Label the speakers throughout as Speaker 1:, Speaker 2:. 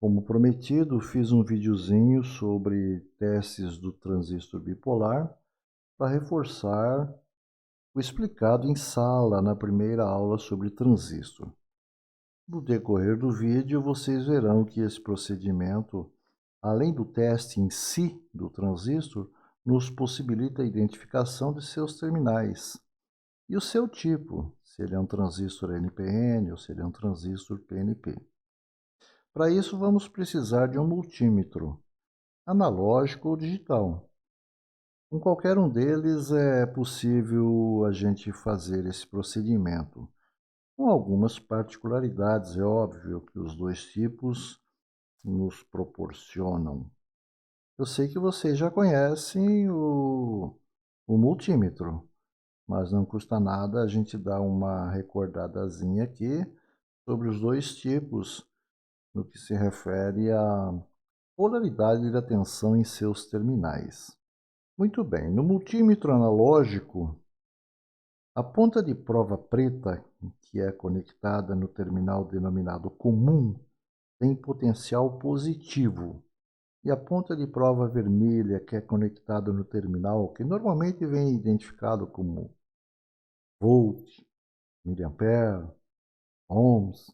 Speaker 1: Como prometido, fiz um videozinho sobre testes do transistor bipolar para reforçar o explicado em sala na primeira aula sobre transistor. No decorrer do vídeo, vocês verão que esse procedimento, além do teste em si do transistor, nos possibilita a identificação de seus terminais e o seu tipo, se ele é um transistor NPN ou se ele é um transistor PNP. Para isso, vamos precisar de um multímetro, analógico ou digital. Com qualquer um deles é possível a gente fazer esse procedimento, com algumas particularidades, é óbvio que os dois tipos nos proporcionam. Eu sei que vocês já conhecem o multímetro, mas não custa nada a gente dar uma recordadazinha aqui sobre os dois tipos no que se refere à polaridade da tensão em seus terminais. Muito bem, no multímetro analógico, a ponta de prova preta, que é conectada no terminal denominado comum, tem potencial positivo. E a ponta de prova vermelha, que é conectada no terminal, que normalmente vem identificado como volt, miliampere, ohms,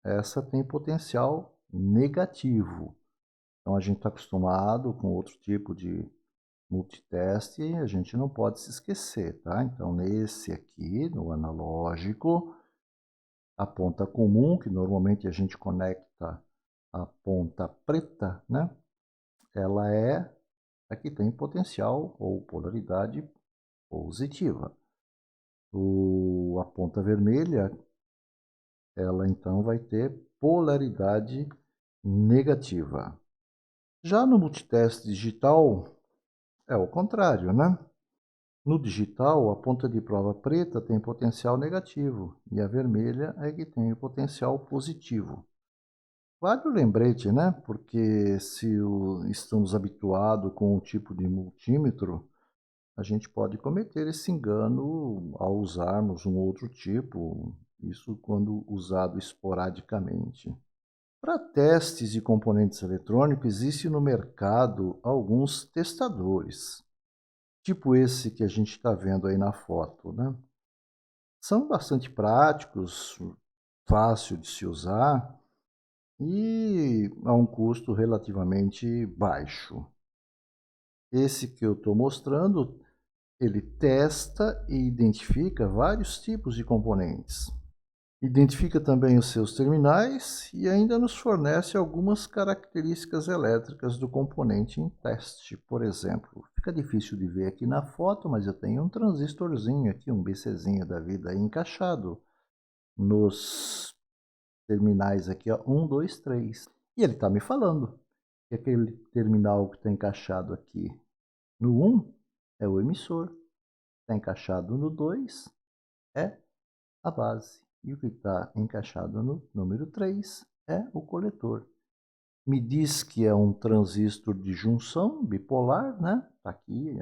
Speaker 1: essa tem potencial negativo. Então a gente está acostumado com outro tipo de multiteste e a gente não pode se esquecer, tá? Então nesse aqui, no analógico, a ponta comum, que normalmente a gente conecta a ponta preta, né? Ela é a que tem potencial ou polaridade positiva. A ponta vermelha, ela então vai ter polaridade negativa. Já no multiteste digital, é o contrário, né? No digital, a ponta de prova preta tem potencial negativo e a vermelha é que tem o potencial positivo. Vale o lembrete, né? Porque se estamos habituados com o tipo de multímetro, a gente pode cometer esse engano ao usarmos um outro tipo, isso quando usado esporadicamente. Para testes de componentes eletrônicos, existe no mercado alguns testadores, tipo esse que a gente está vendo aí na foto, né? São bastante práticos, fácil de se usar e a um custo relativamente baixo. Esse que eu estou mostrando, ele testa e identifica vários tipos de componentes. Identifica também os seus terminais e ainda nos fornece algumas características elétricas do componente em teste. Por exemplo, fica difícil de ver aqui na foto, mas eu tenho um transistorzinho aqui, um BCzinho da vida aí encaixado nos terminais aqui, ó, 1, 2, 3. E ele está me falando que aquele terminal que está encaixado aqui no 1 é o emissor, está encaixado no 2 é a base. E o que está encaixado no número 3 é o coletor. Me diz que é um transistor de junção bipolar, né? Está aqui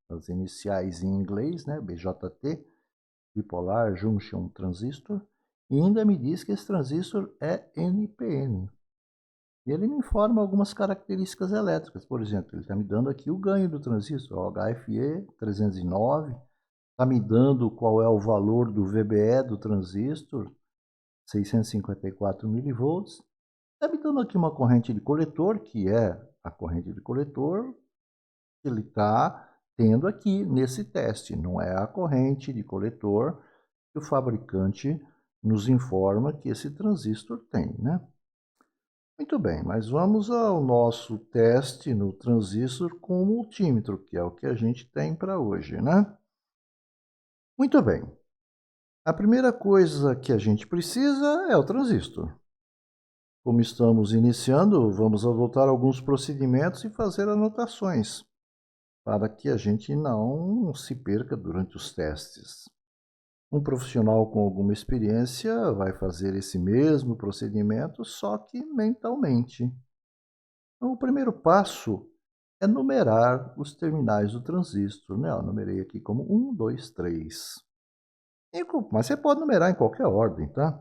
Speaker 1: as iniciais em inglês, né? BJT, bipolar junction transistor. E ainda me diz que esse transistor é NPN. E ele me informa algumas características elétricas. Por exemplo, ele está me dando aqui o ganho do transistor, o HFE 309. Está me dando qual é o valor do VBE do transistor, 654 milivolts. Está me dando aqui uma corrente de coletor, que é a corrente de coletor que ele está tendo aqui nesse teste. Não é a corrente de coletor que o fabricante nos informa que esse transistor tem, né? Muito bem, mas vamos ao nosso teste no transistor com o multímetro, que é o que a gente tem para hoje, né? Muito bem. A primeira coisa que a gente precisa é o transistor. Como estamos iniciando, vamos adotar alguns procedimentos e fazer anotações, para que a gente não se perca durante os testes. Um profissional com alguma experiência vai fazer esse mesmo procedimento, só que mentalmente. Então, o primeiro passo é numerar os terminais do transistor, né? Eu numerei aqui como 1, 2, 3. Mas você pode numerar em qualquer ordem, tá?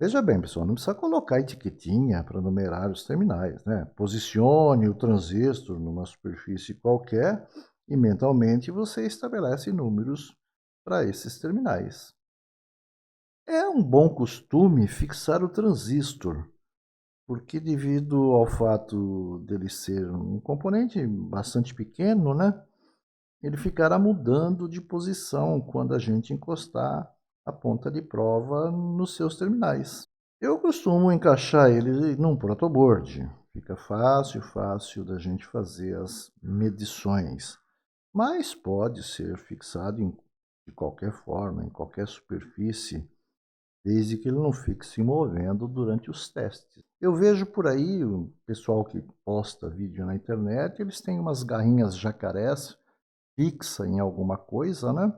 Speaker 1: Veja bem, pessoal, não precisa colocar etiquetinha para numerar os terminais, né? Posicione o transistor numa superfície qualquer e mentalmente você estabelece números para esses terminais. É um bom costume fixar o transistor, porque devido ao fato dele ser um componente bastante pequeno, né? Ele ficará mudando de posição quando a gente encostar a ponta de prova nos seus terminais. Eu costumo encaixar ele num protoboard. Fica fácil da gente fazer as medições. Mas pode ser fixado de qualquer forma, em qualquer superfície, desde que ele não fique se movendo durante os testes. Eu vejo por aí o pessoal que posta vídeo na internet, eles têm umas garrinhas jacarés fixa em alguma coisa, né?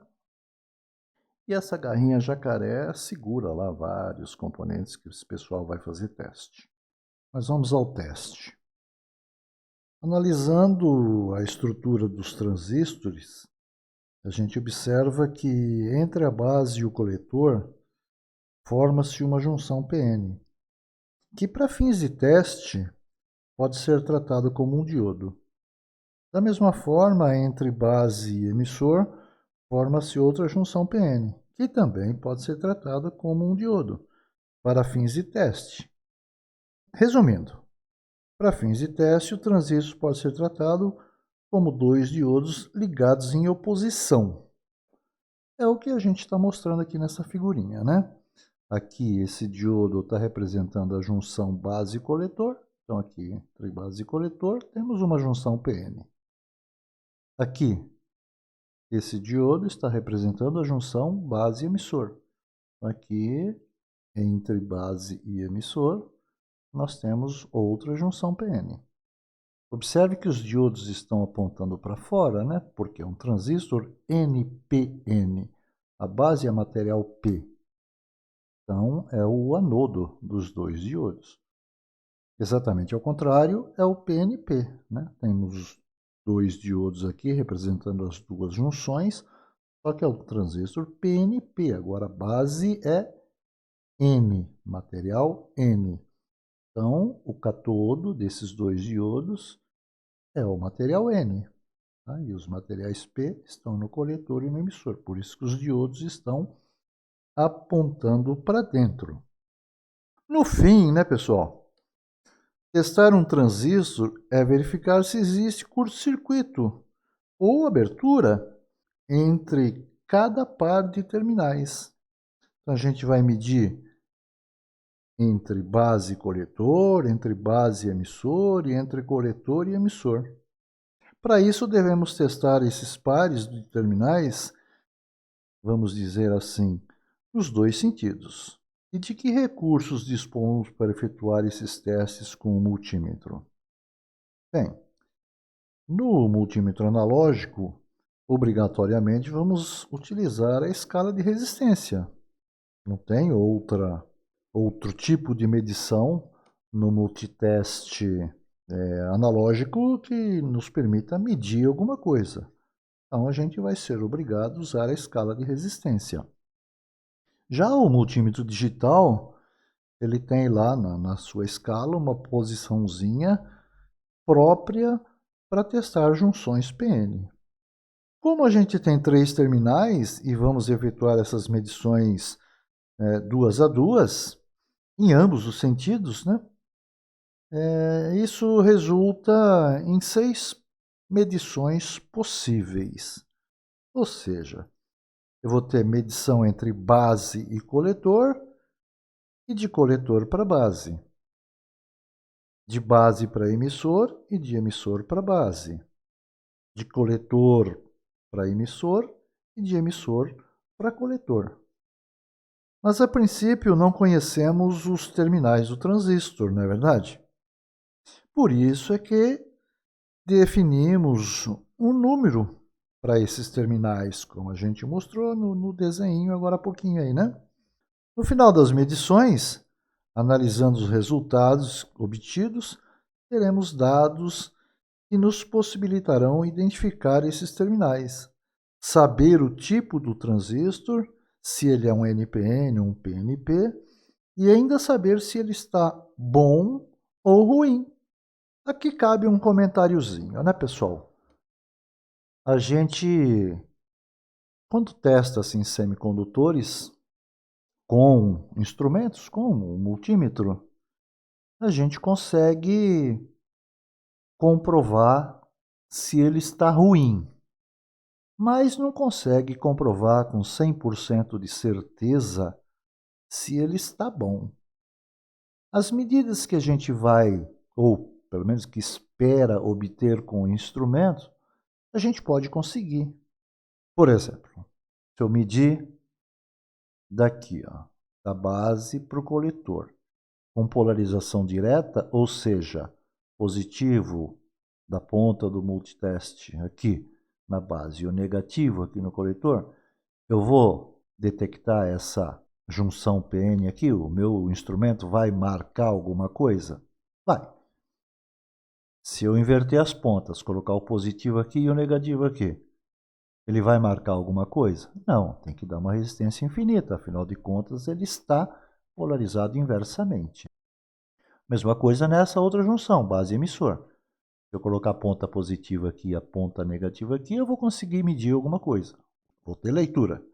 Speaker 1: E essa garrinha jacaré segura lá vários componentes que esse pessoal vai fazer teste. Mas vamos ao teste. Analisando a estrutura dos transistores, a gente observa que entre a base e o coletor forma-se uma junção PN, que para fins de teste pode ser tratado como um diodo. Da mesma forma, entre base e emissor, forma-se outra junção PN, que também pode ser tratada como um diodo, para fins de teste. Resumindo, para fins de teste, o transistor pode ser tratado como dois diodos ligados em oposição. É o que a gente está mostrando aqui nessa figurinha, né? Aqui esse diodo está representando a junção base e coletor. Então aqui entre base e coletor temos uma junção PN. Aqui esse diodo está representando a junção base e emissor. Aqui entre base e emissor nós temos outra junção PN. Observe que os diodos estão apontando para fora, né? Porque é um transistor NPN. A base é material P. Então, é o anodo dos dois diodos. Exatamente ao contrário, é o PNP, né? Temos dois diodos aqui representando as duas junções, só que é o transistor PNP. Agora, a base é N, material N. Então, o catodo desses dois diodos é o material N. Tá? E os materiais P estão no coletor e no emissor. Por isso que os diodos estão apontando para dentro. No fim, né, pessoal? Testar um transistor é verificar se existe curto-circuito ou abertura entre cada par de terminais. Então, a gente vai medir entre base e coletor, entre base e emissor e entre coletor e emissor. Para isso, devemos testar esses pares de terminais, vamos dizer assim, nos dois sentidos. E de que recursos dispomos para efetuar esses testes com o multímetro? Bem, no multímetro analógico, obrigatoriamente vamos utilizar a escala de resistência. Não tem outro tipo de medição no multiteste analógico que nos permita medir alguma coisa. Então a gente vai ser obrigado a usar a escala de resistência. Já o multímetro digital, ele tem lá na sua escala uma posiçãozinha própria para testar junções PN. Como a gente tem 3 terminais e vamos efetuar essas medições duas a duas, em ambos os sentidos, né? Isso resulta em 6 medições possíveis. Ou seja, eu vou ter medição entre base e coletor e de coletor para base. De base para emissor e de emissor para base. De coletor para emissor e de emissor para coletor. Mas a princípio não conhecemos os terminais do transistor, não é verdade? Por isso é que definimos um número para esses terminais, como a gente mostrou no desenho agora há pouquinho aí, né? No final das medições, analisando os resultados obtidos, teremos dados que nos possibilitarão identificar esses terminais, saber o tipo do transistor, se ele é um NPN ou um PNP, e ainda saber se ele está bom ou ruim. Aqui cabe um comentáriozinho, né, pessoal? A gente, quando testa assim, semicondutores com instrumentos como o multímetro, a gente consegue comprovar se ele está ruim, mas não consegue comprovar com 100% de certeza se ele está bom. As medidas que a gente vai, ou pelo menos que espera obter com o instrumento, a gente pode conseguir. Por exemplo, se eu medir daqui, ó, da base para o coletor, com polarização direta, ou seja, positivo da ponta do multiteste aqui na base e o negativo aqui no coletor, eu vou detectar essa junção PN aqui, o meu instrumento vai marcar alguma coisa? Vai. Se eu inverter as pontas, colocar o positivo aqui e o negativo aqui, ele vai marcar alguma coisa? Não, tem que dar uma resistência infinita, afinal de contas ele está polarizado inversamente. Mesma coisa nessa outra junção, base-emissor. Se eu colocar a ponta positiva aqui e a ponta negativa aqui, eu vou conseguir medir alguma coisa. Vou ter leitura.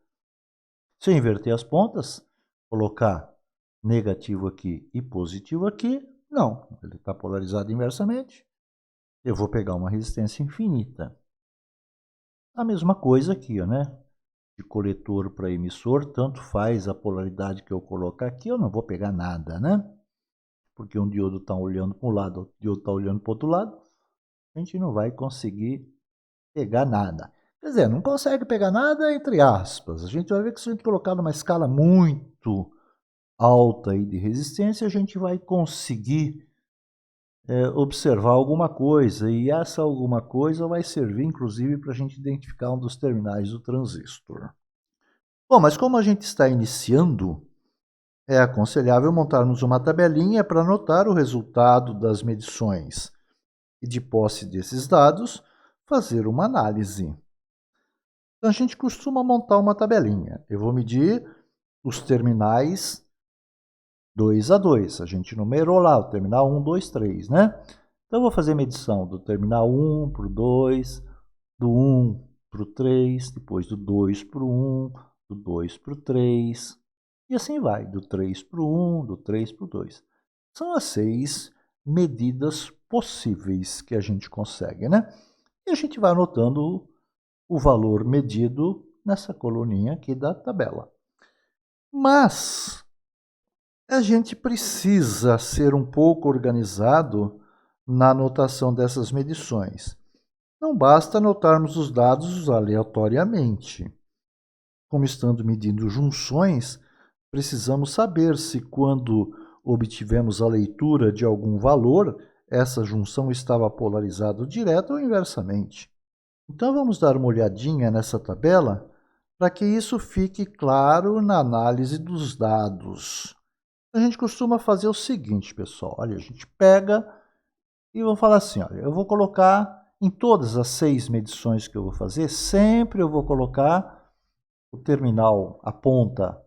Speaker 1: Se eu inverter as pontas, colocar negativo aqui e positivo aqui, não. Ele está polarizado inversamente. Eu vou pegar uma resistência infinita. A mesma coisa aqui, né? De coletor para emissor, tanto faz a polaridade que eu colocar aqui, eu não vou pegar nada, né? Porque um diodo está olhando para um lado, outro diodo está olhando para o outro lado, a gente não vai conseguir pegar nada. Quer dizer, não consegue pegar nada entre aspas. A gente vai ver que se a gente colocar numa escala muito alta aí de resistência, a gente vai conseguir observar alguma coisa, e essa alguma coisa vai servir, inclusive, para a gente identificar um dos terminais do transistor. Bom, mas como a gente está iniciando, é aconselhável montarmos uma tabelinha para anotar o resultado das medições e, de posse desses dados, fazer uma análise. Então, a gente costuma montar uma tabelinha. Eu vou medir os terminais 2 a 2. A gente numerou lá o terminal 1, 2, 3, né? Então, eu vou fazer medição do terminal 1 para o 2, do 1 para o 3, depois do 2 para o 1, do 2 para o 3, e assim vai, do 3 para o 1, do 3 para o 2. São as 6 medidas possíveis que a gente consegue, né? E a gente vai anotando o valor medido nessa coluninha aqui da tabela. Mas a gente precisa ser um pouco organizado na anotação dessas medições. Não basta anotarmos os dados aleatoriamente. Como estando medindo junções, precisamos saber se quando obtivemos a leitura de algum valor, essa junção estava polarizada direta ou inversamente. Então vamos dar uma olhadinha nessa tabela para que isso fique claro na análise dos dados. A gente costuma fazer o seguinte, pessoal. Olha, a gente pega e vou falar assim, olha, eu vou colocar em todas as 6 medições que eu vou fazer, sempre eu vou colocar o terminal, a ponta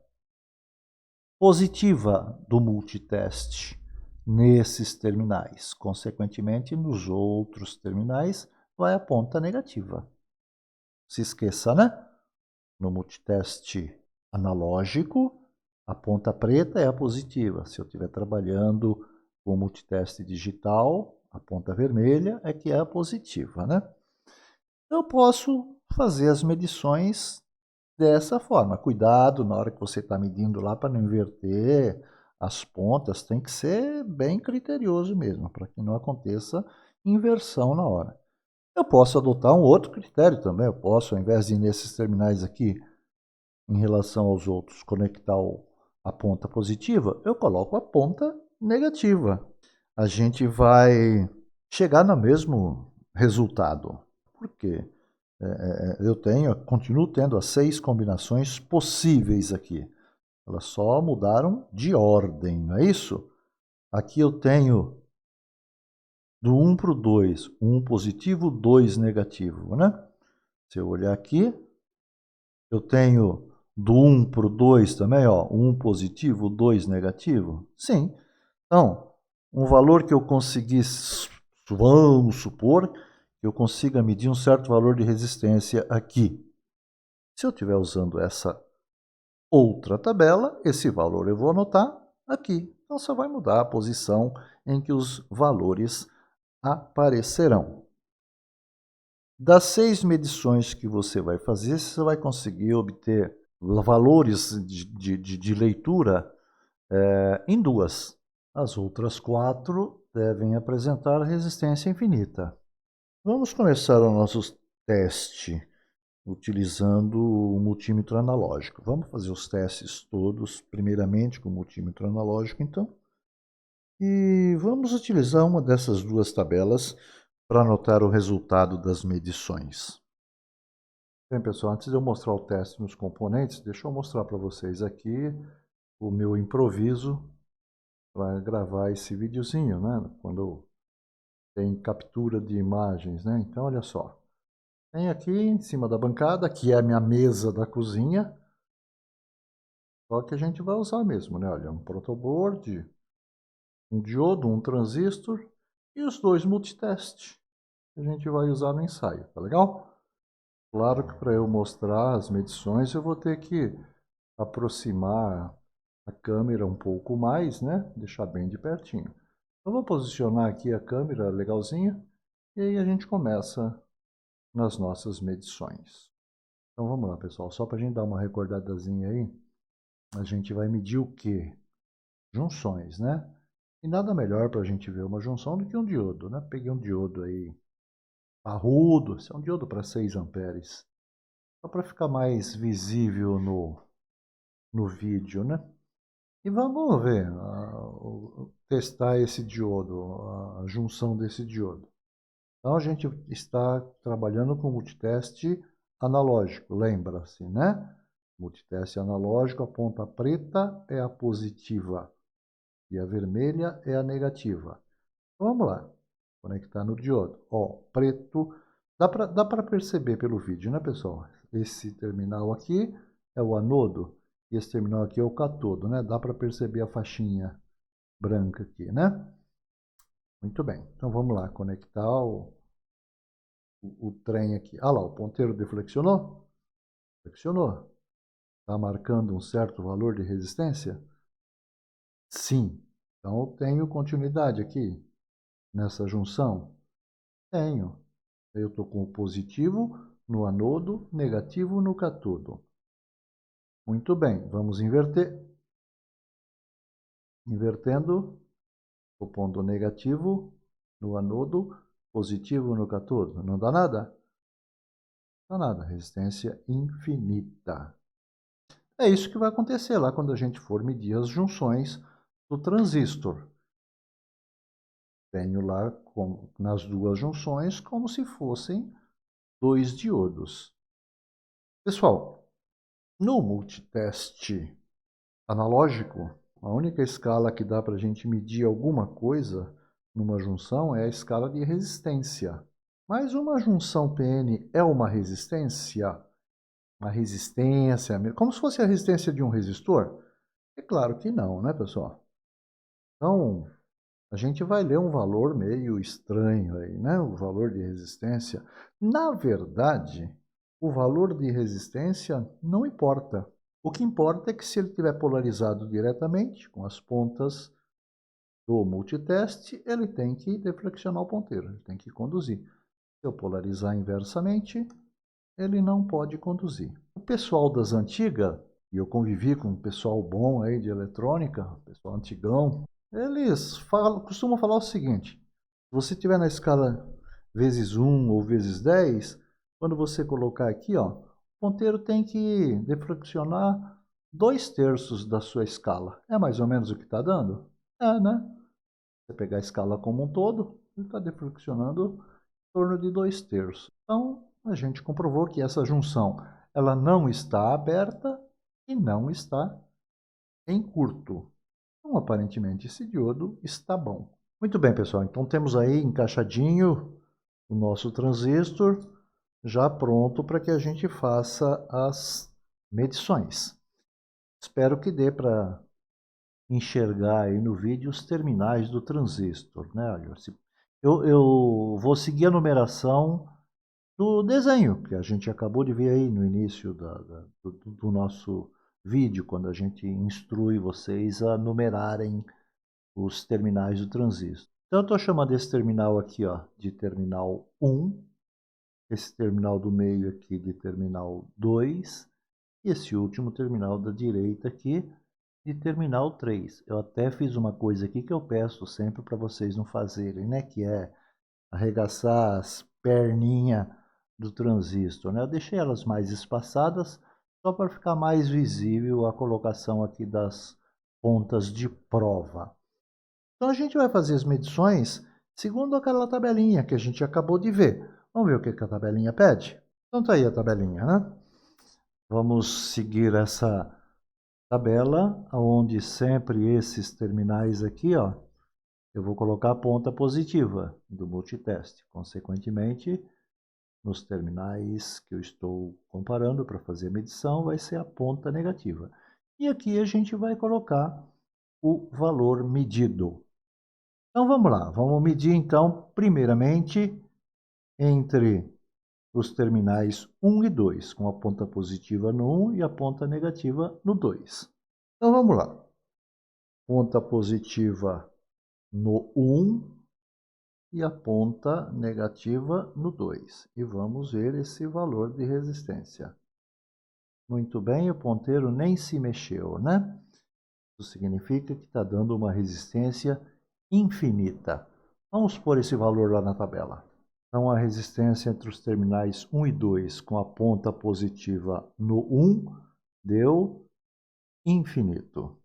Speaker 1: positiva do multiteste nesses terminais. Consequentemente, nos outros terminais vai a ponta negativa. Se esqueça, né? No multiteste analógico, a ponta preta é a positiva. Se eu estiver trabalhando com multiteste digital, a ponta vermelha é que é a positiva, né? Eu posso fazer as medições dessa forma. Cuidado na hora que você está medindo lá para não inverter as pontas, tem que ser bem criterioso mesmo, para que não aconteça inversão na hora. Eu posso adotar um outro critério também, eu posso, ao invés de ir nesses terminais aqui, em relação aos outros, conectar a ponta positiva, eu coloco a ponta negativa. A gente vai chegar no mesmo resultado. Por quê? Continuo tendo as 6 combinações possíveis aqui. Elas só mudaram de ordem, não é isso? Aqui eu tenho do 1 para o 2, 1 positivo, 2 negativo, né? Se eu olhar aqui, eu tenho Do 1 para o 2 também, ó, 1 positivo, 2 negativo? Sim. Então, um valor que eu consegui, vamos supor, que eu consiga medir um certo valor de resistência aqui. Se eu estiver usando essa outra tabela, esse valor eu vou anotar aqui. Então, só vai mudar a posição em que os valores aparecerão. Das 6 medições que você vai fazer, você vai conseguir obter valores de leitura em 2. As outras 4 devem apresentar resistência infinita. Vamos começar o nosso teste utilizando o multímetro analógico. Vamos fazer os testes todos, primeiramente com o multímetro analógico, então. E vamos utilizar uma dessas duas tabelas para anotar o resultado das medições. Bem, pessoal, antes de eu mostrar o teste nos componentes, deixa eu mostrar para vocês aqui o meu improviso para gravar esse videozinho, né? Quando tem captura de imagens, né? Então, olha só. Tem aqui em cima da bancada, que é a minha mesa da cozinha, só que a gente vai usar mesmo, né? Olha, um protoboard, um diodo, um transistor e os 2 multitest que a gente vai usar no ensaio, tá legal? Claro que para eu mostrar as medições eu vou ter que aproximar a câmera um pouco mais, né? Deixar bem de pertinho. Então vou posicionar aqui a câmera legalzinha e aí a gente começa nas nossas medições. Então vamos lá, pessoal, só para a gente dar uma recordadazinha aí, a gente vai medir o quê? Junções, né? E nada melhor para a gente ver uma junção do que um diodo, né? Peguei um diodo aí parrudo, esse é um diodo para 6 amperes, só para ficar mais visível no vídeo, né? E vamos ver, testar esse diodo, a junção desse diodo. Então a gente está trabalhando com multiteste analógico, lembra-se, né? Multiteste analógico, a ponta preta é a positiva e a vermelha é a negativa. Então, vamos lá, conectar no diodo. Ó, preto, dá para perceber pelo vídeo, né, pessoal? Esse terminal aqui é o anodo e esse terminal aqui é o catodo, né? Dá para perceber a faixinha branca aqui, né? Muito bem, então vamos lá, conectar o trem aqui. Ah lá, o ponteiro deflexionou? Flexionou. Está marcando um certo valor de resistência? Sim. Então eu tenho continuidade aqui nessa junção? Tenho. Eu estou com o positivo no anodo, negativo no catodo. Muito bem, vamos inverter. Invertendo, estou pondo negativo no anodo, positivo no catodo. Não dá nada? Não dá nada, resistência infinita. É isso que vai acontecer lá quando a gente for medir as junções do transistor. Tenho lá nas duas junções como se fossem 2 diodos. Pessoal, no multiteste analógico, a única escala que dá para a gente medir alguma coisa numa junção é a escala de resistência. Mas uma junção PN é uma resistência? Uma resistência, como se fosse a resistência de um resistor? É claro que não, né, pessoal? Então, a gente vai ler um valor meio estranho aí, né? O valor de resistência. Na verdade, o valor de resistência não importa. O que importa é que se ele estiver polarizado diretamente, com as pontas do multiteste, ele tem que deflexionar o ponteiro, ele tem que conduzir. Se eu polarizar inversamente, ele não pode conduzir. O pessoal das antigas, e eu convivi com um pessoal bom aí de eletrônica, pessoal antigão, eles costumam falar o seguinte: se você estiver na escala vezes 1 ou vezes 10, quando você colocar aqui, ó, o ponteiro tem que deflexionar 2/3 da sua escala. É mais ou menos o que está dando? É, né? Se você pegar a escala como um todo, ele está deflexionando em torno de 2/3. Então, a gente comprovou que essa junção ela não está aberta e não está em curto. Então, aparentemente, esse diodo está bom. Muito bem, pessoal. Então, temos aí encaixadinho o nosso transistor, já pronto para que a gente faça as medições. Espero que dê para enxergar aí no vídeo os terminais do transistor, né? Eu vou seguir a numeração do desenho que a gente acabou de ver aí no início do nosso vídeo, quando a gente instrui vocês a numerarem os terminais do transistor. Então, eu estou chamando esse terminal aqui, ó, de terminal 1, esse terminal do meio aqui de terminal 2, e esse último terminal da direita aqui de terminal 3. Eu até fiz uma coisa aqui que eu peço sempre para vocês não fazerem, né? Que é arregaçar as perninhas do transistor, né? Eu deixei elas mais espaçadas só para ficar mais visível a colocação aqui das pontas de prova. Então a gente vai fazer as medições segundo aquela tabelinha que a gente acabou de ver. Vamos ver o que a tabelinha pede? Então tá aí a tabelinha, né? Vamos seguir essa tabela, onde sempre esses terminais aqui, ó, eu vou colocar a ponta positiva do multiteste. Consequentemente, nos terminais que eu estou comparando para fazer a medição, vai ser a ponta negativa. E aqui a gente vai colocar o valor medido. Então vamos lá, vamos medir então, primeiramente, entre os terminais 1 e 2, com a ponta positiva no 1 e a ponta negativa no 2. Então vamos lá. Ponta positiva no 1 e a ponta negativa no 2. E vamos ver esse valor de resistência. Muito bem, o ponteiro nem se mexeu, né? Isso significa que está dando uma resistência infinita. Vamos pôr esse valor lá na tabela. Então, a resistência entre os terminais 1 e 2 com a ponta positiva no 1 deu infinito.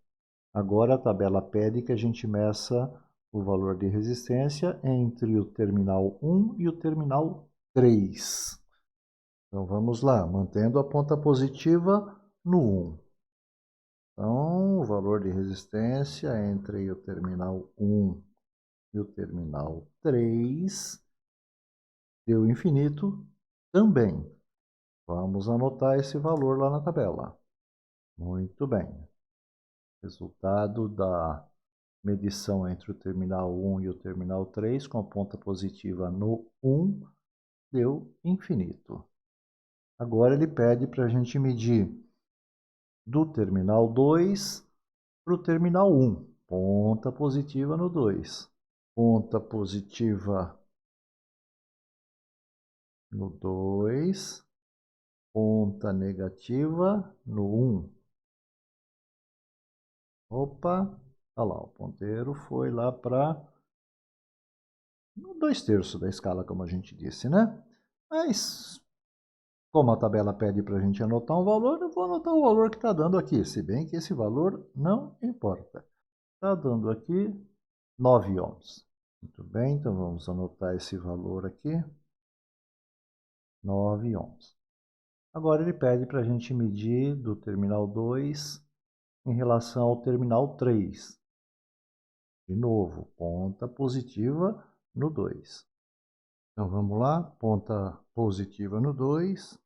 Speaker 1: Agora a tabela pede que a gente meça o valor de resistência entre o terminal 1 e o terminal 3. Então vamos lá, mantendo a ponta positiva no 1. Então o valor de resistência entre o terminal 1 e o terminal 3 deu infinito também. Vamos anotar esse valor lá na tabela. Muito bem. Resultado da medição entre o terminal 1 e o terminal 3, com a ponta positiva no 1, deu infinito. Agora ele pede para a gente medir do terminal 2 para o terminal 1. Ponta positiva no 2. Ponta positiva no 2. Ponta negativa no 1. Opa, olha lá, o ponteiro foi lá para 2/3 da escala, como a gente disse, né? Mas, como a tabela pede para a gente anotar um valor, eu vou anotar o valor que está dando aqui, se bem que esse valor não importa. Está dando aqui 9 ohms. Muito bem, então vamos anotar esse valor aqui, 9 ohms. Agora ele pede para a gente medir do terminal 2 em relação ao terminal 3. De novo, ponta positiva no 2. Então vamos lá, ponta positiva no 2,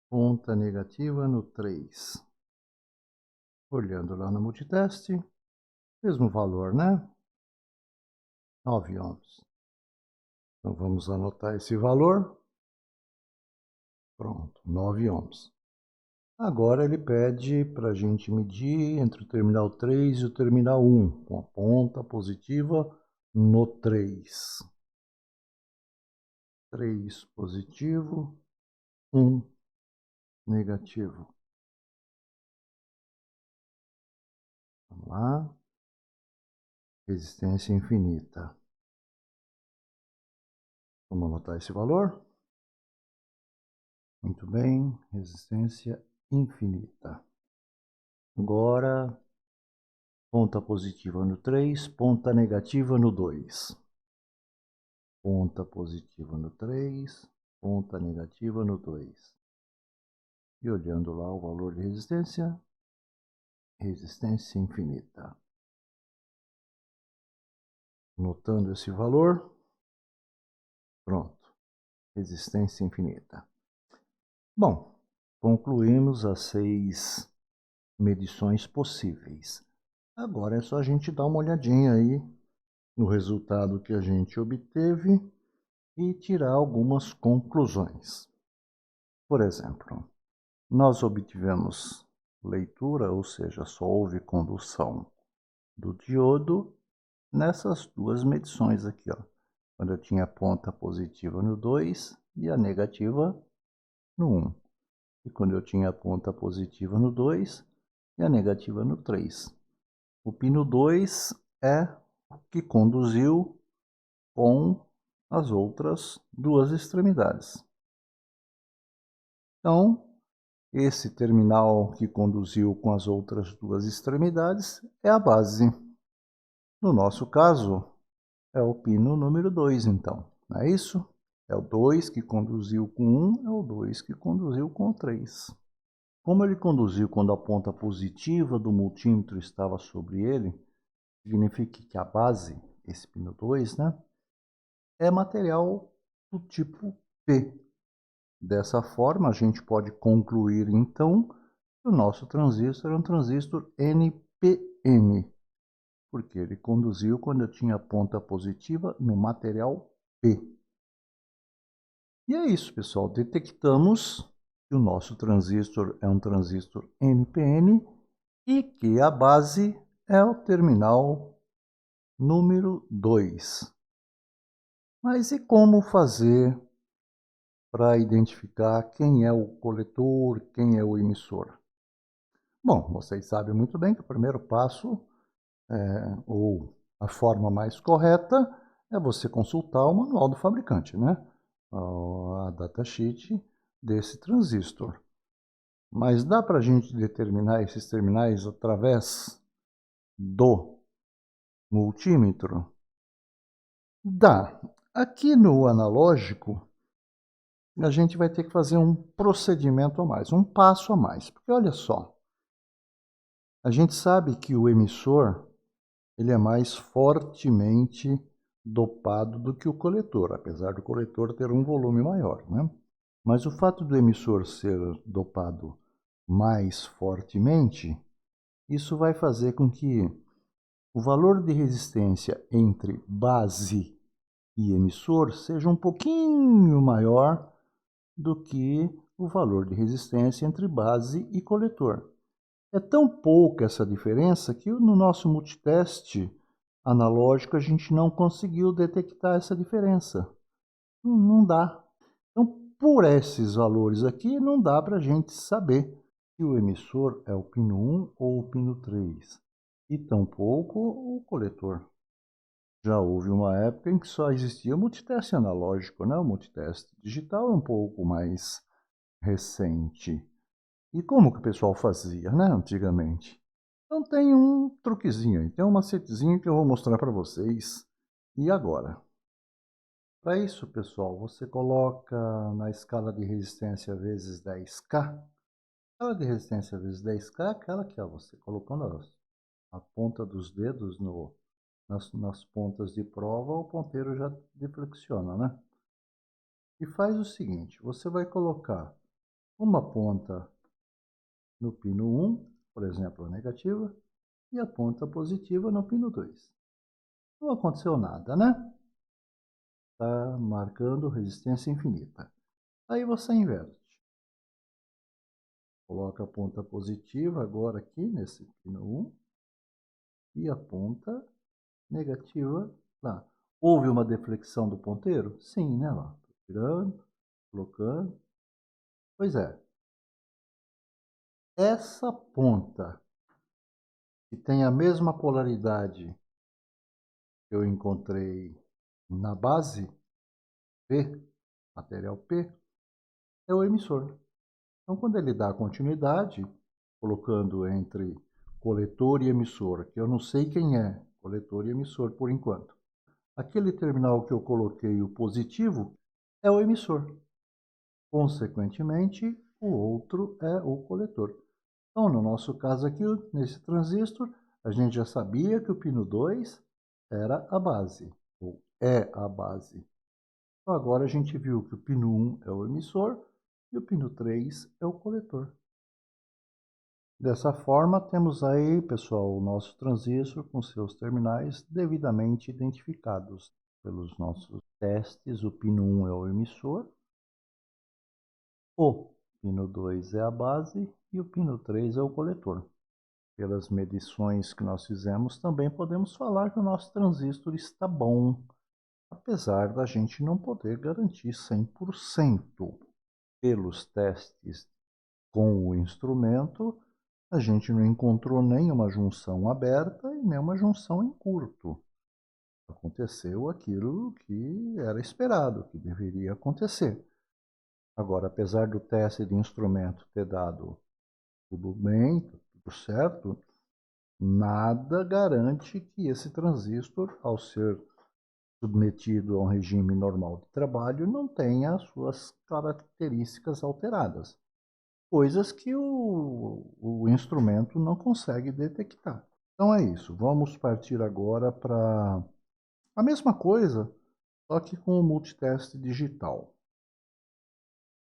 Speaker 1: ponta negativa no 3. Olhando lá no multiteste, mesmo valor, né? 9 ohms. Então vamos anotar esse valor. Pronto, 9 ohms. Agora ele pede para a gente medir entre o terminal 3 e o terminal 1, com a ponta positiva no 3. 3 positivo, 1 negativo. Vamos lá. Resistência infinita. Vamos anotar esse valor. Muito bem, resistência infinita. Agora, ponta positiva no 3, ponta negativa no 2. Ponta positiva no 3, ponta negativa no 2. E olhando lá o valor de resistência, resistência infinita. Notando esse valor, pronto, resistência infinita. Bom, concluímos as 6 medições possíveis. Agora é só a gente dar uma olhadinha aí no resultado que a gente obteve e tirar algumas conclusões. Por exemplo, nós obtivemos leitura, ou seja, só houve condução do diodo nessas 2 medições aqui, ó, quando eu tinha a ponta positiva no 2 e a negativa no 1. E quando eu tinha a ponta positiva no 2 e a negativa no 3. O pino 2 é o que conduziu com as outras 2 extremidades. Então, esse terminal que conduziu com as outras 2 extremidades é a base. No nosso caso, é o pino número 2, então, não é isso? É o 2 que conduziu com 1, é o 2 que conduziu com o 3. Como ele conduziu quando a ponta positiva do multímetro estava sobre ele, significa que a base, esse pino 2, né, é material do tipo P. Dessa forma, a gente pode concluir, então, que o nosso transistor é um transistor NPN, porque ele conduziu quando eu tinha a ponta positiva no material P. E é isso, pessoal. Detectamos que o nosso transistor é um transistor NPN e que a base é o terminal número 2. Mas e como fazer para identificar quem é o coletor, quem é o emissor? Bom, vocês sabem muito bem que o primeiro passo, ou a forma mais correta, é você consultar o manual do fabricante, né? A datasheet desse transistor. Mas dá para a gente determinar esses terminais através do multímetro? Dá. Aqui no analógico, a gente vai ter que fazer um procedimento a mais, um passo a mais. Porque olha só, a gente sabe que o emissor ele é mais fortemente dopado do que o coletor, apesar do coletor ter um volume maior, né? Mas o fato do emissor ser dopado mais fortemente, isso vai fazer com que o valor de resistência entre base e emissor seja um pouquinho maior do que o valor de resistência entre base e coletor. É tão pouca essa diferença que no nosso multiteste analógico a gente não conseguiu detectar essa diferença. Não dá. Então, por esses valores aqui, não dá para a gente saber se o emissor é o pino 1 ou o pino 3. E tampouco o coletor. Já houve uma época em que só existia multiteste analógico, né? O multiteste digital é um pouco mais recente. E como que o pessoal fazia, né, antigamente? Então tem um truquezinho aí, tem um macetezinho que eu vou mostrar para vocês. E agora? Para isso, pessoal, você coloca na escala de resistência vezes 10K. A escala de resistência vezes 10K é aquela que, ó, você colocando a ponta dos dedos nas pontas de prova, o ponteiro já deflexiona, né? E faz o seguinte, você vai colocar uma ponta no pino 1, por exemplo, a negativa, e a ponta positiva no pino 2. Não aconteceu nada, né? Está marcando resistência infinita. Aí você inverte. Coloca a ponta positiva agora aqui nesse pino 1 e a ponta negativa lá. Houve uma deflexão do ponteiro? Sim, né? Lá. Tô tirando, colocando. Pois é. Essa ponta que tem a mesma polaridade que eu encontrei na base P, material P, é o emissor. Então, quando ele dá continuidade, colocando entre coletor e emissor, que eu não sei quem é, coletor e emissor por enquanto. Aquele terminal que eu coloquei o positivo é o emissor. Consequentemente, o outro é o coletor. Então, no nosso caso aqui, nesse transistor, a gente já sabia que o pino 2 era a base, ou é a base. Então, agora a gente viu que o pino 1 é o emissor, e o pino 3 é o coletor. Dessa forma, temos aí, pessoal, o nosso transistor com seus terminais devidamente identificados pelos nossos testes. O pino 1 é o emissor, o pino 2 é a base e o pino 3 é o coletor. Pelas medições que nós fizemos, também podemos falar que o nosso transistor está bom, apesar da gente não poder garantir 100%. Pelos testes com o instrumento, a gente não encontrou nenhuma junção aberta e nenhuma junção em curto. Aconteceu aquilo que era esperado, que deveria acontecer. Agora, apesar do teste de instrumento ter dado tudo bem, tudo certo, nada garante que esse transistor, ao ser submetido a um regime normal de trabalho, não tenha as suas características alteradas. Coisas que o instrumento não consegue detectar. Então é isso. Vamos partir agora para a mesma coisa, só que com o multiteste digital.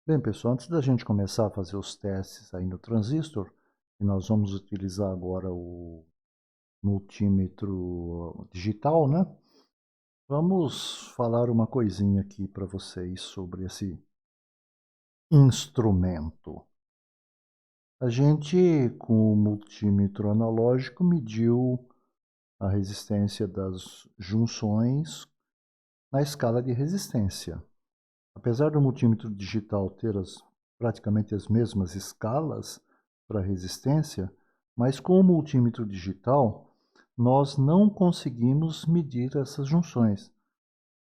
Speaker 1: Bem, pessoal, antes da gente começar a fazer os testes aí no transistor, e nós vamos utilizar agora o multímetro digital, né? Vamos falar uma coisinha aqui para vocês sobre esse instrumento. A gente, com o multímetro analógico, mediu a resistência das junções na escala de resistência. Apesar do multímetro digital ter praticamente as mesmas escalas para resistência, mas com o multímetro digital nós não conseguimos medir essas junções.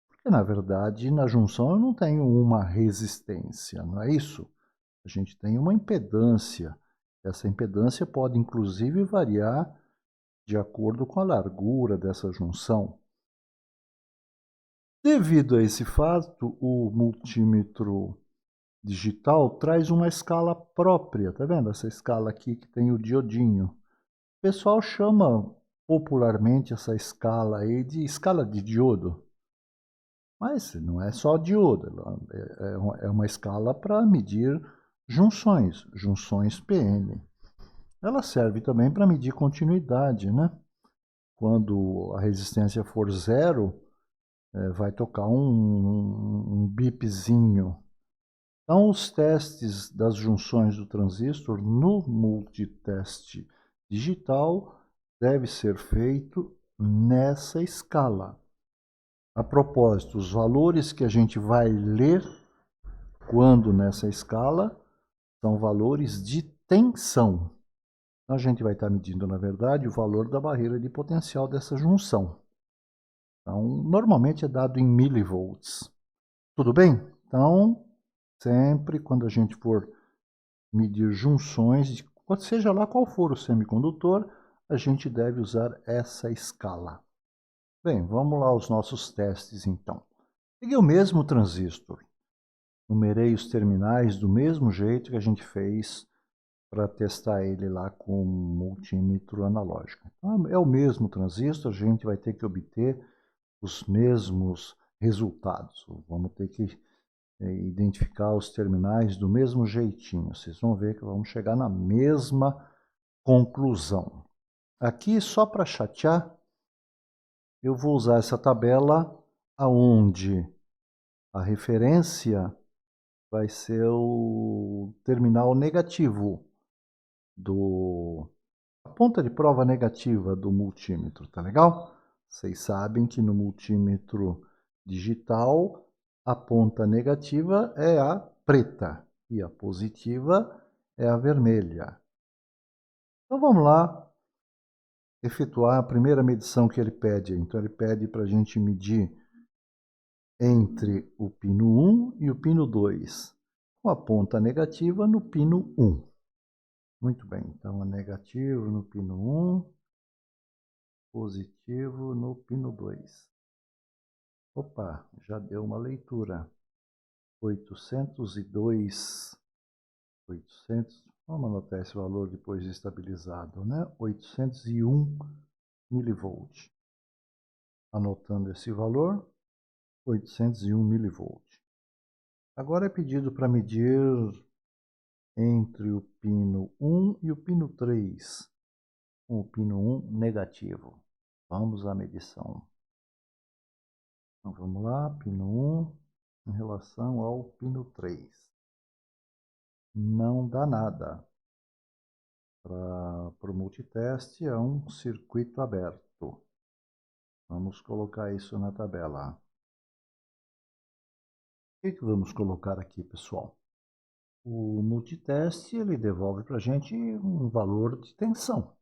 Speaker 1: Porque, na verdade, na junção eu não tenho uma resistência, não é isso? A gente tem uma impedância. Essa impedância pode, inclusive, variar de acordo com a largura dessa junção. Devido a esse fato, o multímetro digital traz uma escala própria, tá vendo? Essa escala aqui que tem o diodinho. O pessoal chama popularmente essa escala aí de escala de diodo. Mas não é só diodo, é uma escala para medir junções PN. Ela serve também para medir continuidade, né? Quando a resistência for zero, vai tocar um bipzinho. Então, os testes das junções do transistor no multiteste digital deve ser feito nessa escala. A propósito, os valores que a gente vai ler quando nessa escala são valores de tensão. Então, a gente vai estar medindo, na verdade, o valor da barreira de potencial dessa junção. Então, normalmente é dado em milivolts. Tudo bem? Então, sempre quando a gente for medir junções, seja lá qual for o semicondutor, a gente deve usar essa escala. Bem, vamos lá aos nossos testes então. Peguei o mesmo transistor, numerei os terminais do mesmo jeito que a gente fez para testar ele lá com o multímetro analógico. Então, é o mesmo transistor, a gente vai ter que obter os mesmos resultados. Vamos ter que identificar os terminais do mesmo jeitinho. Vocês vão ver que vamos chegar na mesma conclusão. Aqui, só para chatear, eu vou usar essa tabela aonde a referência vai ser o terminal negativo a ponta de prova negativa do multímetro, tá legal? Vocês sabem que no multímetro digital a ponta negativa é a preta e a positiva é a vermelha. Então vamos lá efetuar a primeira medição que ele pede. Então ele pede para a gente medir entre o pino 1 e o pino 2, com a ponta negativa no pino 1. Muito bem, então é negativo no pino 1, positivo no pino 2. Opa, já deu uma leitura. 802, 800, vamos anotar esse valor depois de estabilizado, né? 801 milivolt. Anotando esse valor, 801 milivolt. Agora é pedido para medir entre o pino 1 e o pino 3, com o pino 1 negativo. Vamos à medição. Então vamos lá, pino 1 em relação ao pino 3. Não dá nada. Para o multiteste é um circuito aberto. Vamos colocar isso na tabela. O que vamos colocar aqui, pessoal? O multiteste ele devolve para a gente um valor de tensão.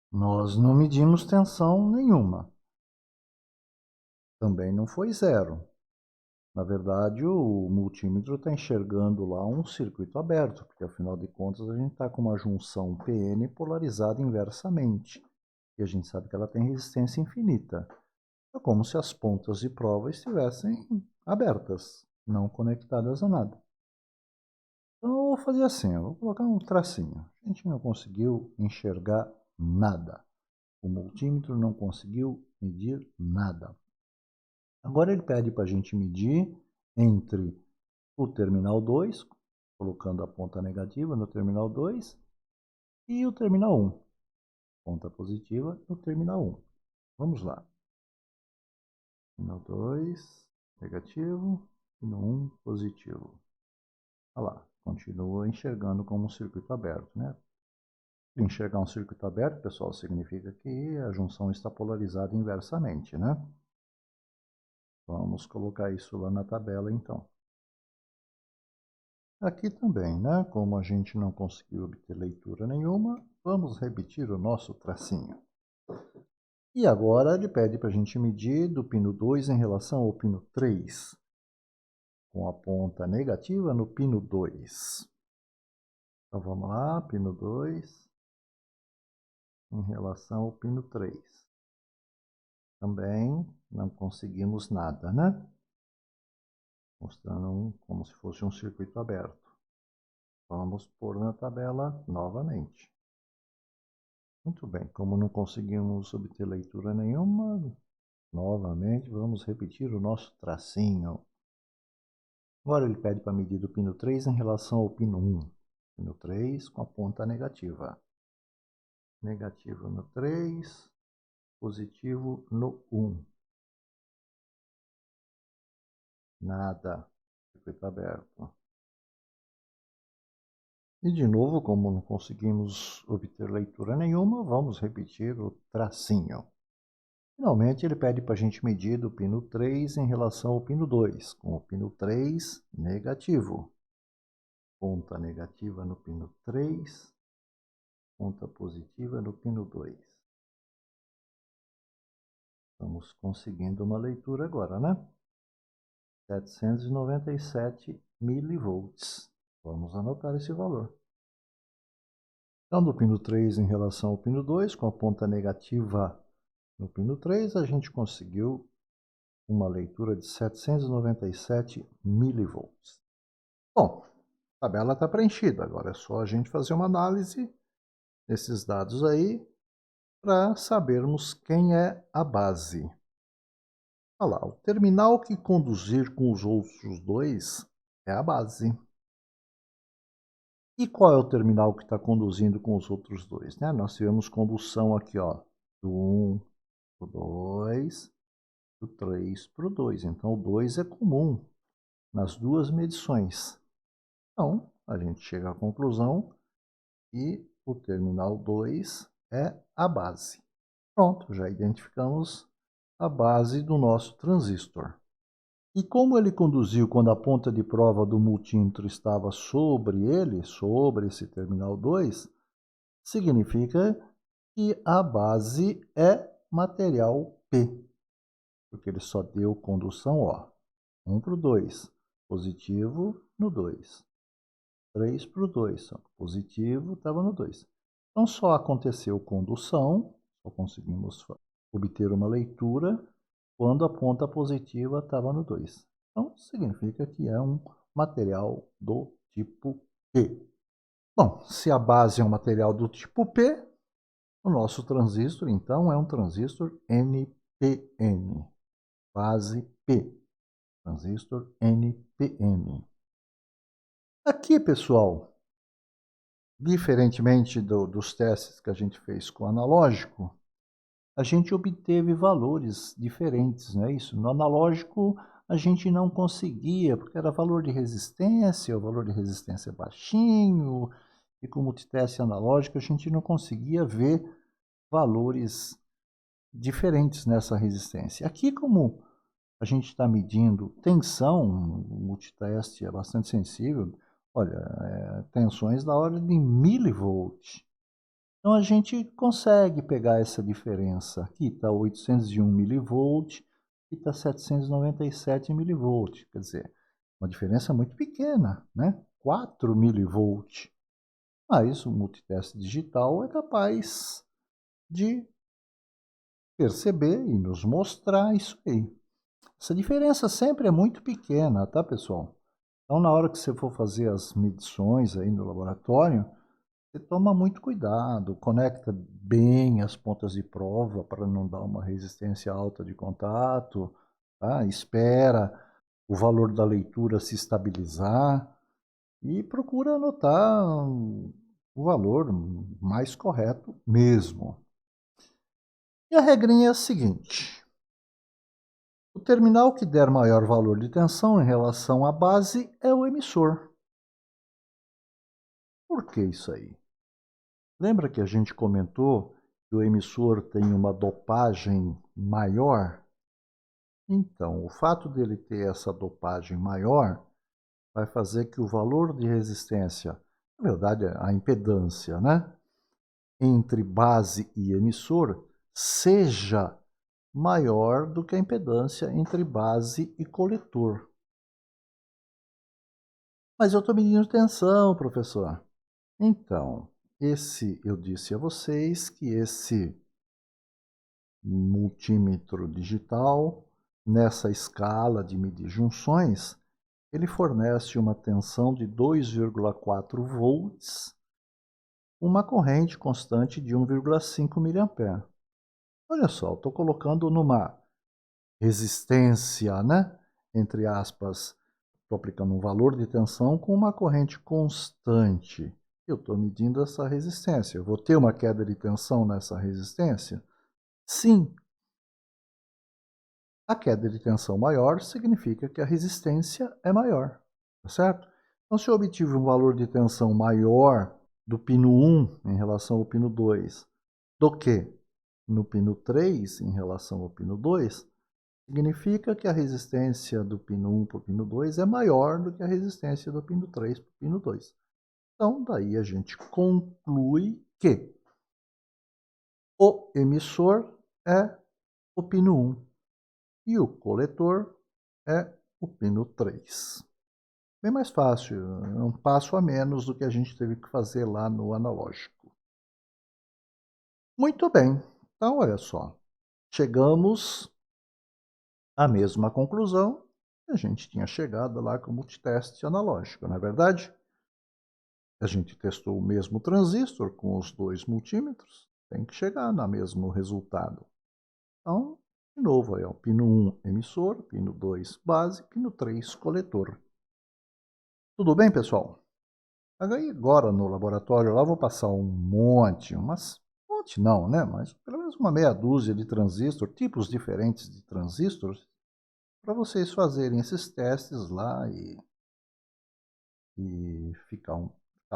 Speaker 1: Nós não medimos tensão nenhuma. Também não foi zero. Na verdade, o multímetro está enxergando lá um circuito aberto, porque afinal de contas a gente está com uma junção PN polarizada inversamente. E a gente sabe que ela tem resistência infinita. É como se as pontas de prova estivessem abertas, não conectadas a nada. Então eu vou fazer assim, eu vou colocar um tracinho. A gente não conseguiu enxergar nada. O multímetro não conseguiu medir nada. Agora ele pede para a gente medir entre o terminal 2, colocando a ponta negativa no terminal 2, e o terminal 1. Ponta positiva no terminal 1. Vamos lá. Terminal 2, negativo, terminal 1, positivo. Olha lá, continua enxergando como um circuito aberto, né? Enxergar um circuito aberto, pessoal, significa que a junção está polarizada inversamente, né? Vamos colocar isso lá na tabela, então. Aqui também, né? Como a gente não conseguiu obter leitura nenhuma, vamos repetir o nosso tracinho. E agora ele pede para a gente medir do pino 2 em relação ao pino 3, com a ponta negativa no pino 2. Então vamos lá, pino 2 em relação ao pino 3. Também não conseguimos nada, né? Mostrando como se fosse um circuito aberto. Vamos pôr na tabela novamente. Muito bem, como não conseguimos obter leitura nenhuma, novamente vamos repetir o nosso tracinho. Agora ele pede para medir do pino 3 em relação ao pino 1. Pino 3 com a ponta negativa. Negativo no 3, positivo no 1. Nada. Circuito aberto. E de novo, como não conseguimos obter leitura nenhuma, vamos repetir o tracinho. Finalmente, ele pede para a gente medir do pino 3 em relação ao pino 2, com o pino 3 negativo. Ponta negativa no pino 3, ponta positiva no pino 2. Estamos conseguindo uma leitura agora, né? 797 milivolts. Vamos anotar esse valor. Então, do pino 3 em relação ao pino 2, com a ponta negativa no pino 3, a gente conseguiu uma leitura de 797 milivolts. Bom, a tabela está preenchida, agora é só a gente fazer uma análise desses dados aí para sabermos quem é a base. Olha lá, o terminal que conduzir com os outros dois é a base. E qual é o terminal que está conduzindo com os outros dois? Né? Nós tivemos condução aqui, ó, do 1 para o 2, do 3 para o 2. Então, o 2 é comum nas duas medições. Então, a gente chega à conclusão que o terminal 2 é a base. Pronto, já identificamos a base do nosso transistor. E como ele conduziu quando a ponta de prova do multímetro estava sobre ele, sobre esse terminal 2, significa que a base é material P, porque ele só deu condução, ó, 1 para o 2, positivo no 2, 3 para o 2, positivo estava no 2. Então só aconteceu condução, só conseguimos obter uma leitura quando a ponta positiva estava no 2. Então, significa que é um material do tipo P. Bom, se a base é um material do tipo P, o nosso transistor, então, é um transistor NPN, base P. transistor NPN. Aqui, pessoal, diferentemente dos testes que a gente fez com o analógico, a gente obteve valores diferentes, não é isso? No analógico, a gente não conseguia, porque era valor de resistência, o valor de resistência é baixinho, e com o multiteste analógico a gente não conseguia ver valores diferentes nessa resistência. Aqui, como a gente está medindo tensão, o multiteste é bastante sensível, olha, tensões da ordem de milivolt. Então a gente consegue pegar essa diferença. Aqui está 801 milivolt, aqui está 797 milivolt. Quer dizer, uma diferença muito pequena, né? 4 milivolt. Mas o multiteste digital é capaz de perceber e nos mostrar isso aí. Essa diferença sempre é muito pequena, tá, pessoal? Então, na hora que você for fazer as medições aí no laboratório, você toma muito cuidado, conecta bem as pontas de prova para não dar uma resistência alta de contato, tá? Espera o valor da leitura se estabilizar e procura anotar o valor mais correto mesmo. E a regrinha é a seguinte: o terminal que der maior valor de tensão em relação à base é o emissor. Por que isso aí? Lembra que a gente comentou que o emissor tem uma dopagem maior? Então, o fato dele ter essa dopagem maior vai fazer que o valor de resistência, na verdade a impedância, né, entre base e emissor seja maior do que a impedância entre base e coletor. Mas eu estou medindo tensão, professor. Então, eu disse a vocês que esse multímetro digital, nessa escala de medir junções, ele fornece uma tensão de 2,4 volts, uma corrente constante de 1,5 mA. Olha só, estou colocando numa resistência, né? Entre aspas, estou aplicando um valor de tensão com uma corrente constante. Eu estou medindo essa resistência. Eu vou ter uma queda de tensão nessa resistência? Sim. A queda de tensão maior significa que a resistência é maior, tá certo? Então, se eu obtive um valor de tensão maior do pino 1 em relação ao pino 2 do que no pino 3 em relação ao pino 2, significa que a resistência do pino 1 para o pino 2 é maior do que a resistência do pino 3 para o pino 2. Então, daí a gente conclui que o emissor é o pino 1 e o coletor é o pino 3. Bem mais fácil, é um passo a menos do que a gente teve que fazer lá no analógico. Muito bem, então olha só, chegamos à mesma conclusão que a gente tinha chegado lá com o multiteste analógico, não é verdade? A gente testou o mesmo transistor com os dois multímetros, tem que chegar no mesmo resultado. Então, de novo, aí, ó, pino 1 emissor, pino 2 base, pino 3 coletor. Tudo bem, pessoal? Agora no laboratório lá vou passar um monte não, né? Mas pelo menos uma meia dúzia de transistores, tipos diferentes de transistores, para vocês fazerem esses testes lá e ficar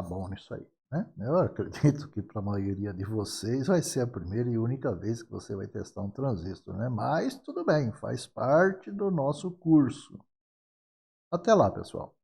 Speaker 1: bom nisso aí, né? Eu acredito que para a maioria de vocês vai ser a primeira e única vez que você vai testar um transistor, né? Mas tudo bem, faz parte do nosso curso. Até lá, pessoal.